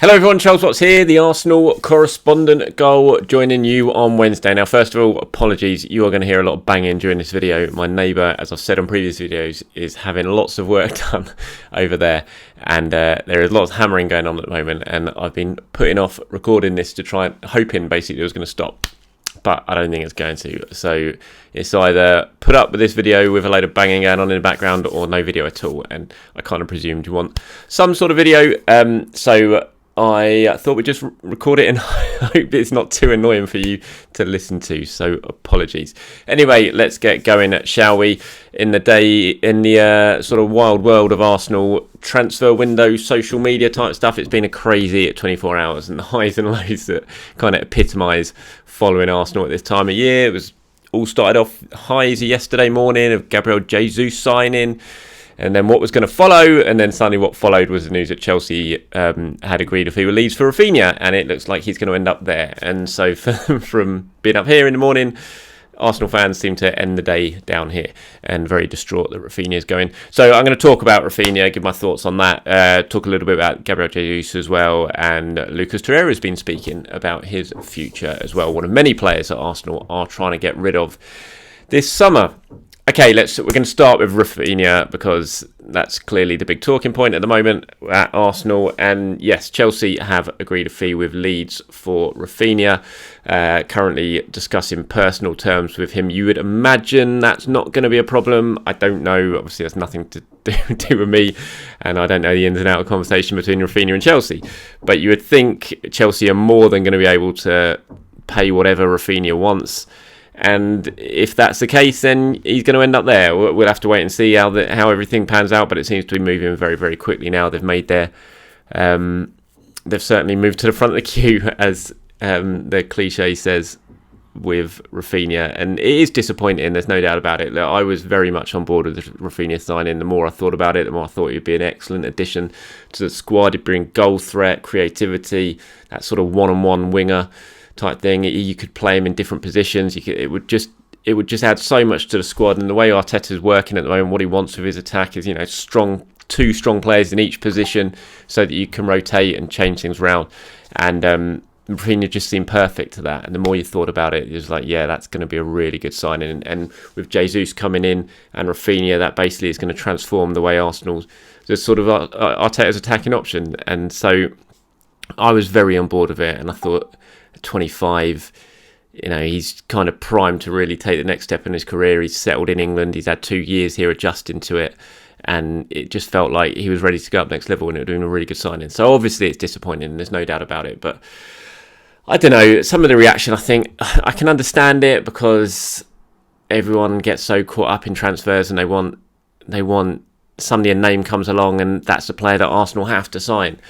Hello everyone, Charles Watts here, the Arsenal correspondent goal, joining you on Wednesday. Now first of all, apologies, you are going to hear a lot of banging during this video. My neighbour, as I've said on previous videos, is having lots of work done over there, and there is lots of hammering going on at the moment, and I've been putting off recording this to try and hoping basically it was going to stop, but I don't think it's going to. So it's either put up with this video with a load of banging going on in the background or no video at all, and I kind of presumed you want some sort of video, so I thought we'd just record it, and I hope it's not too annoying for you to listen to, so apologies. Anyway, let's get going, shall we? In the sort of wild world of Arsenal transfer window, social media type stuff, it's been a crazy 24 hours, and the highs and lows that kind of epitomise following Arsenal at this time of year. It was all started off highs yesterday morning of Gabriel Jesus signing, and then what was going to follow, and then suddenly what followed was the news that Chelsea had agreed a fee with Leeds for Raphinha, and it looks like he's going to end up there. And so from being up here in the morning, Arsenal fans seem to end the day down here, and very distraught that Raphinha is going. So I'm going to talk about Raphinha, give my thoughts on that, talk a little bit about Gabriel Jesus as well, and Lucas Torreira has been speaking about his future as well, one of many players that Arsenal are trying to get rid of this summer. Okay, we're going to start with Raphinha because that's clearly the big talking point at the moment at Arsenal. And yes, Chelsea have agreed a fee with Leeds for Raphinha, currently discussing personal terms with him. You would imagine that's not going to be a problem. I don't know. Obviously, that's nothing to do with me, and I don't know the ins and outs of conversation between Raphinha and Chelsea. But you would think Chelsea are more than going to be able to pay whatever Raphinha wants. And if that's the case, then he's going to end up there. We'll have to wait and see how everything pans out. But it seems to be moving very, very quickly now. They've made they've certainly moved to the front of the queue, as the cliche says, with Raphinha. And it is disappointing. There's no doubt about it. Look, I was very much on board with the Raphinha signing. The more I thought about it, the more I thought he'd be an excellent addition to the squad. He'd bring goal threat, creativity, that sort of one-on-one winger type thing. You could play him in different positions. It would just add so much to the squad. And the way Arteta's working at the moment, what he wants with his attack is, two strong players in each position, so that you can rotate and change things around. And Raphinha just seemed perfect to that. And the more you thought about it, it was like, yeah, that's going to be a really good signing. And with Jesus coming in and Raphinha, that basically is going to transform the way Arsenal's the sort of Arteta's attacking option. And so I was very on board with it, and I thought, 25, he's kind of primed to really take the next step in his career. He's settled in England. He's had 2 years here adjusting to it, and it just felt like he was ready to go up next level, and it was doing a really good signing. So obviously it's disappointing, and there's no doubt about it. But I don't know, some of the reaction, I think I can understand it, because everyone gets so caught up in transfers, and they want somebody, a name comes along, and that's the player that Arsenal have to sign.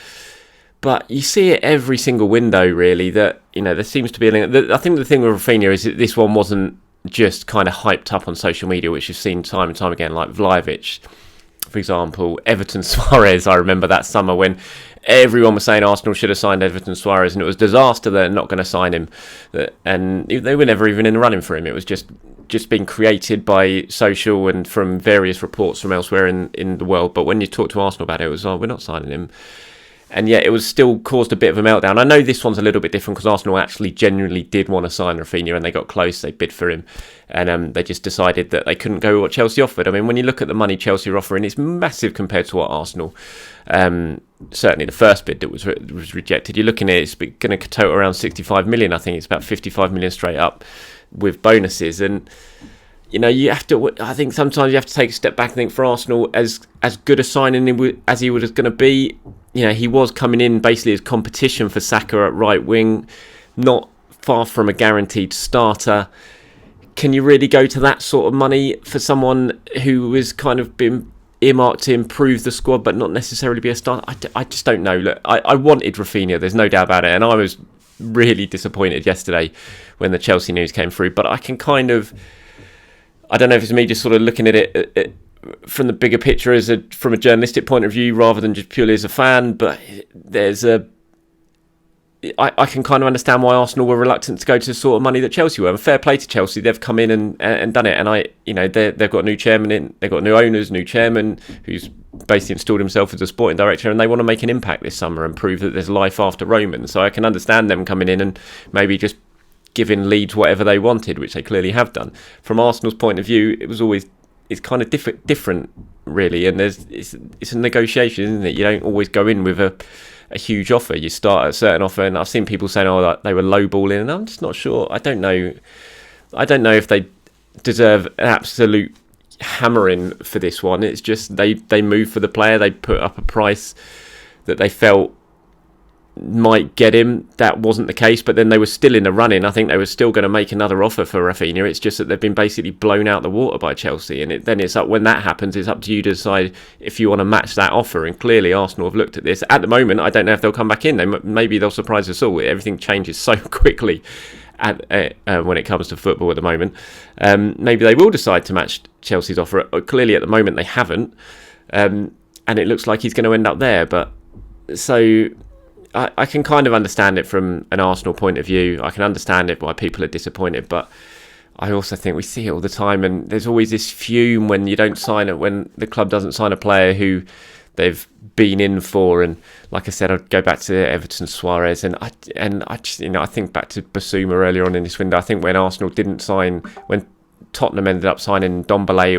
But you see it every single window, really, that, there seems to be I think the thing with Raphinha is that this one wasn't just kind of hyped up on social media, which you've seen time and time again, like Vlahovic, for example, Everton Suarez. I remember that summer when everyone was saying Arsenal should have signed Everton Suarez, and it was a disaster they're not going to sign him. And they were never even in the running for him. It was just being created by social and from various reports from elsewhere in the world. But when you talk to Arsenal about it, it was, we're not signing him. And yet it was still caused a bit of a meltdown. I know this one's a little bit different because Arsenal actually genuinely did want to sign Raphinha, and they got close, they bid for him, and they just decided that they couldn't go with what Chelsea offered. I mean, when you look at the money Chelsea are offering, it's massive compared to what Arsenal, certainly the first bid that was rejected, you're looking at it's going to total around 65 million. I think it's about 55 million straight up with bonuses. And you have to. I think sometimes you have to take a step back and think, for Arsenal, as good a signing as he was going to be, he was coming in basically as competition for Saka at right wing, not far from a guaranteed starter. Can you really go to that sort of money for someone who was kind of been earmarked to improve the squad but not necessarily be a starter? I just don't know. Look, I wanted Raphinha, there's no doubt about it, and I was really disappointed yesterday when the Chelsea news came through. But I can kind of, I don't know if it's me just sort of looking at it from the bigger picture from a journalistic point of view rather than just purely as a fan, but there's I can kind of understand why Arsenal were reluctant to go to the sort of money that Chelsea were. And fair play to Chelsea, they've come in and done it. And they've got a new chairman in, they've got new owners, new chairman who's basically installed himself as a sporting director, and they want to make an impact this summer and prove that there's life after Roman. So I can understand them coming in and maybe just giving Leeds whatever they wanted, which they clearly have done. From Arsenal's point of view, it's kind of different really, and it's a negotiation, isn't it? You don't always go in with a huge offer. You start at a certain offer, and I've seen people saying, "Oh, they were lowballing," and I'm just not sure. I don't know if they deserve an absolute hammering for this one. It's just they moved for the player. They put up a price that they felt might get him. That wasn't the case, but then they were still in the running. I think they were still going to make another offer for Raphinha. It's just that they've been basically blown out the water by Chelsea, and then it's up, when that happens, it's up to you to decide if you want to match that offer. And clearly Arsenal have looked at this. At the moment, I don't know if they'll come back in. Maybe they'll surprise us all. Everything changes so quickly when it comes to football at the moment. Maybe they will decide to match Chelsea's offer. Clearly at the moment they haven't, and it looks like he's going to end up there. But so I can kind of understand it from an Arsenal point of view. I can understand it why people are disappointed, but I also think we see it all the time, and there's always this fume when you don't sign it, when the club doesn't sign a player who they've been in for. And like I said, I'd go back to Everton Suarez, and I just, I think back to Basuma earlier on in this window. I think when Arsenal didn't sign, when Tottenham ended up signing Ndombele,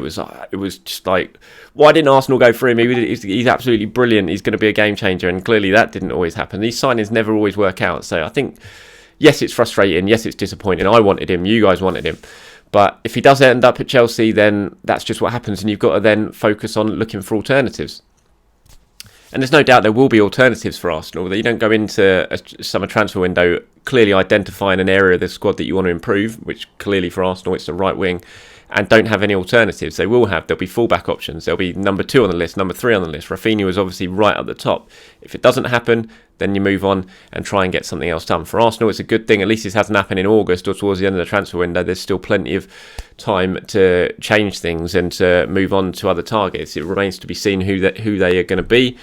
it was just like, why didn't Arsenal go for him? He's absolutely brilliant. He's going to be a game changer, and clearly that didn't always happen. These signings never always work out. So I think, yes, it's frustrating. Yes, it's disappointing. I wanted him. You guys wanted him. But if he does end up at Chelsea, then that's just what happens, and you've got to then focus on looking for alternatives. And there's no doubt there will be alternatives for Arsenal. That you don't go into a summer transfer window clearly identifying an area of the squad that you want to improve, which clearly for Arsenal it's the right wing, and don't have any alternatives. There'll be fullback options. There'll be number 2 on the list, number 3 on the list. Raphinha was obviously right at the top. If it doesn't happen, then you move on and try and get something else done. For Arsenal, it's a good thing. At least this hasn't happened in August or towards the end of the transfer window. There's still plenty of time to change things and to move on to other targets. It remains to be seen who they are going to be.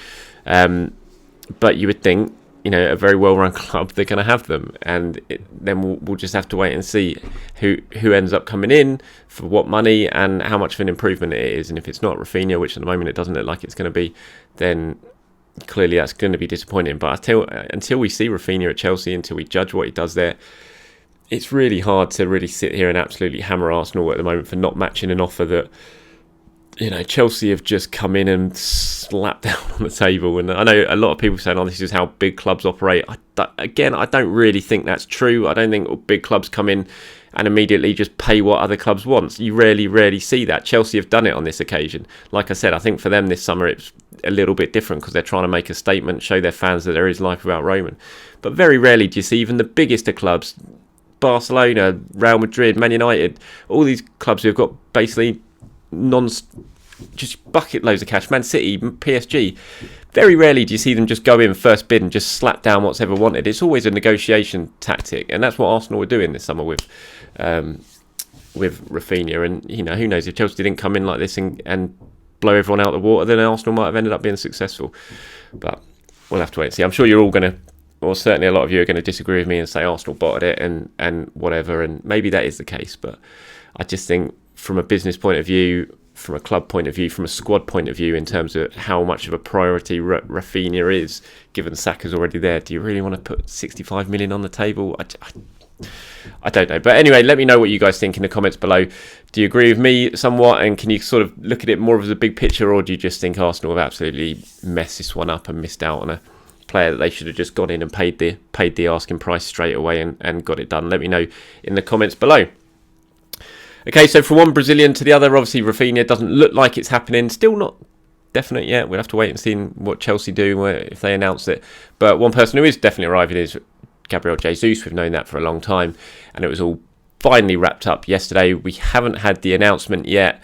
But you would think, a very well-run club, they're going to have them, and then we'll just have to wait and see who ends up coming in for what money and how much of an improvement it is. And if it's not Raphinha, which at the moment it doesn't look like it's going to be, then clearly that's going to be disappointing. But until we see Raphinha at Chelsea, until we judge what he does there, it's really hard to really sit here and absolutely hammer Arsenal at the moment for not matching an offer that Chelsea have just come in and slapped down on the table. And I know a lot of people saying, "Oh, this is how big clubs operate." I don't really think that's true. I don't think big clubs come in and immediately just pay what other clubs want. You rarely see that. Chelsea have done it on this occasion. Like I said, I think for them this summer it's a little bit different because they're trying to make a statement, show their fans that there is life without Roman. But very rarely do you see even the biggest of clubs, Barcelona, Real Madrid, Man United, all these clubs who've got basically just bucket loads of cash, Man City, PSG, very rarely do you see them just go in first bid and just slap down what's ever wanted. It's always a negotiation tactic, and that's what Arsenal were doing this summer with Raphinha. And who knows, if Chelsea didn't come in like this and blow everyone out of the water, then Arsenal might have ended up being successful. But we'll have to wait and see. I'm sure you're all going to, or certainly a lot of you are going to disagree with me and say Arsenal bottled it and whatever, and maybe that is the case. But I just think from a business point of view, from a club point of view, from a squad point of view, in terms of how much of a priority Raphinha is, given Saka's already there, do you really want to put 65 million on the table? I don't know. But anyway, let me know what you guys think in the comments below. Do you agree with me somewhat, and can you sort of look at it more as a big picture, or do you just think Arsenal have absolutely messed this one up and missed out on a player that they should have just gone in and paid the asking price straight away and got it done? Let me know in the comments below. Okay, so from one Brazilian to the other, obviously Raphinha doesn't look like it's happening. Still not definite yet. We'll have to wait and see what Chelsea do if they announce it. But one person who is definitely arriving is Gabriel Jesus. We've known that for a long time, and it was all finally wrapped up yesterday. We haven't had the announcement yet.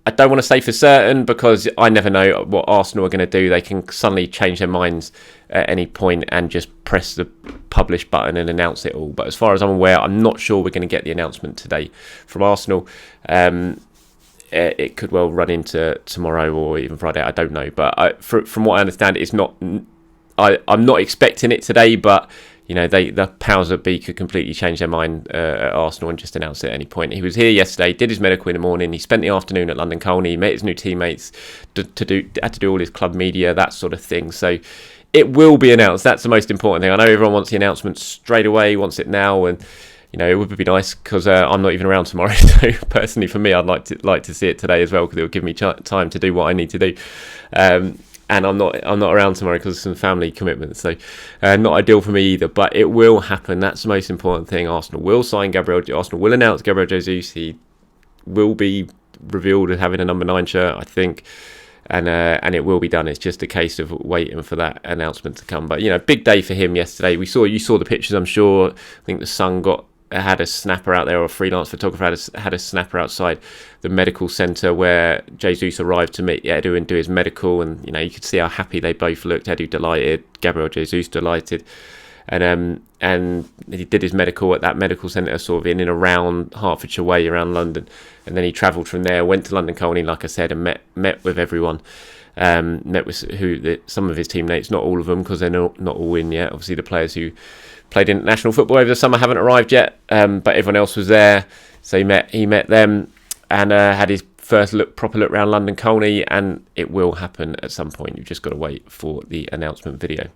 I don't want to say for certain because I never know what Arsenal are going to do. They can suddenly change their minds at any point and just press the publish button and announce it all. But as far as I'm aware, I'm not sure we're going to get the announcement today from Arsenal. It could well run into tomorrow or even Friday. I don't know. But from what I understand, it's not. I'm not expecting it today, but the powers that be could completely change their mind at Arsenal and just announce it at any point. He was here yesterday, did his medical in the morning. He spent the afternoon at London Colney, met his new teammates, had to do all his club media, that sort of thing. So it will be announced. That's the most important thing. I know everyone wants the announcement straight away, wants it now, and it would be nice because I'm not even around tomorrow. So personally, for me, I'd like to see it today as well because it will give me time to do what I need to do. And I'm not around tomorrow because of some family commitments, so not ideal for me either. But it will happen. That's the most important thing. Arsenal will sign Gabriel. Arsenal will announce Gabriel Jesus. He will be revealed as having a number 9 shirt, I think, and it will be done. It's just a case of waiting for that announcement to come. But big day for him yesterday. You saw the pictures, I'm sure. I think the Sun had a snapper out there, or a freelance photographer had a snapper outside the medical centre where Jesus arrived to meet Edu and do his medical, and you could see how happy they both looked. Edu delighted, Gabriel Jesus delighted, and he did his medical at that medical centre, sort of in and around Hertfordshire way, around London, and then he travelled from there, went to London Colney, like I said, and met with everyone. Met with some of his teammates, not all of them because they're not all in yet. Obviously, the players who played international football over the summer haven't arrived yet, but everyone else was there. So he met them and had his first proper look around London Colney, and it will happen at some point. You've just got to wait for the announcement video.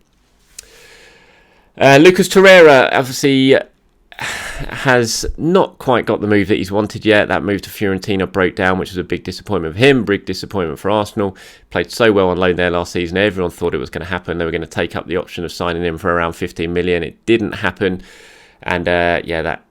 Lucas Torreira obviously has not quite got the move that he's wanted yet. That move to Fiorentina broke down, which was a big disappointment for him, big disappointment for Arsenal. Played so well on loan there last season. Everyone thought it was going to happen. They were going to take up the option of signing him for around 15 million. It didn't happen. And that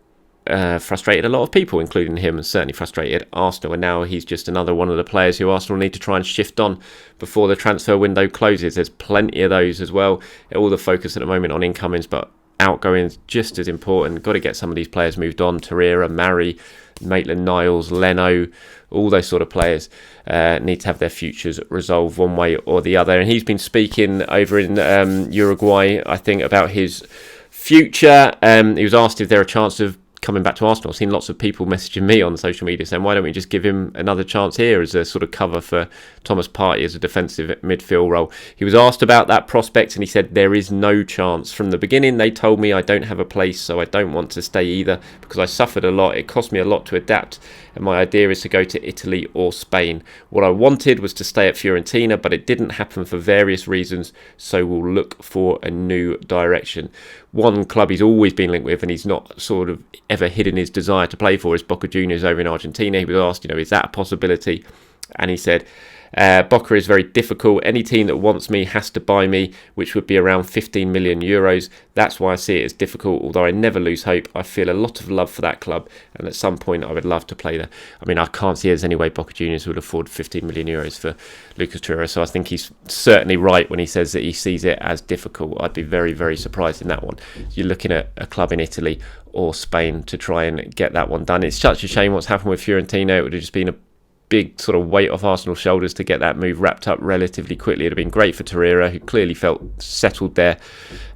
frustrated a lot of people, including him, and certainly frustrated Arsenal. And now he's just another one of the players who Arsenal need to try and shift on before the transfer window closes. There's plenty of those as well. All the focus at the moment on incomings, but outgoings just as important. Got to get some of these players moved on. Torreira, Mari, Maitland-Niles, Leno, all those sort of players need to have their futures resolved one way or the other. And he's been speaking over in Uruguay, I think, about his future. He was asked if there are a chance of coming back to Arsenal. I've seen lots of people messaging me on social media saying, why don't we just give him another chance here as a sort of cover for Thomas Partey as a defensive midfield role. He was asked about that prospect and he said, there is no chance. From the beginning, they told me I don't have a place, so I don't want to stay either because I suffered a lot. It cost me a lot to adapt, and my idea is to go to Italy or Spain. What I wanted was to stay at Fiorentina, but it didn't happen for various reasons, so we'll look for a new direction. One club he's always been linked with and he's not sort of ever hidden his desire to play for is Boca Juniors over in Argentina. He was asked, is that a possibility? And he said, Boca is very difficult. Any team that wants me has to buy me, which would be around 15 million euros. That's why I see it as difficult, although I never lose hope. I feel a lot of love for that club, and at some point I would love to play there. I mean, I can't see there's any way Boca Juniors would afford 15 million euros for Lucas Torreira, so I think he's certainly right when he says that he sees it as difficult. I'd be very, very surprised in that one. You're looking at a club in Italy or Spain to try and get that one done. It's such a shame what's happened with Fiorentina. It would have just been a big sort of weight off Arsenal's shoulders to get that move wrapped up relatively quickly. It would have been great for Torreira, who clearly felt settled there.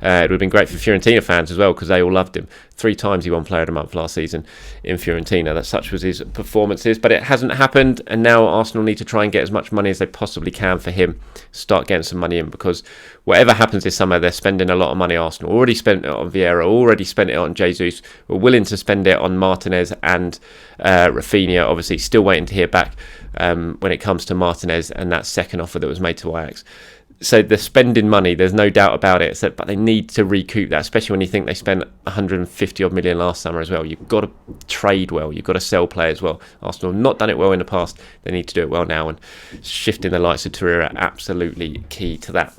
It would have been great for Fiorentina fans as well, because they all loved him. 3 times he won Player of the Month last season in Fiorentina. That such was his performances, but it hasn't happened, and now Arsenal need to try and get as much money as they possibly can for him. Start getting some money in, because whatever happens this summer, they're spending a lot of money. Arsenal already spent it on Vieira, already spent it on Jesus. We're willing to spend it on Martinez and Raphinha. Obviously, still waiting to hear back when it comes to Martinez and that second offer that was made to Ajax. So they're spending money, there's no doubt about it. But they need to recoup that, especially when you think they spent 150 odd million last summer as well. You've got to trade well, you've got to sell players well. Arsenal have not done it well in the past. They need to do it well now, and shifting the likes of Torreira absolutely key to that.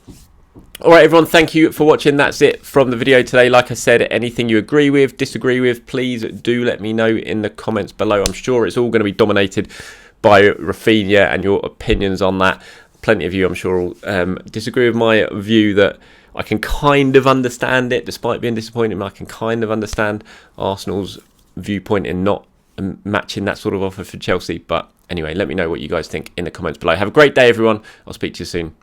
Alright everyone, thank you for watching. That's it from the video today. Like I said, anything you agree with, disagree with, please do let me know in the comments below. I'm sure it's all going to be dominated by Raphinha and your opinions on that. Plenty of you, I'm sure, will disagree with my view that I can kind of understand it, despite being disappointed. I can kind of understand Arsenal's viewpoint in not matching that sort of offer for Chelsea. But anyway, let me know what you guys think in the comments below. Have a great day, everyone. I'll speak to you soon.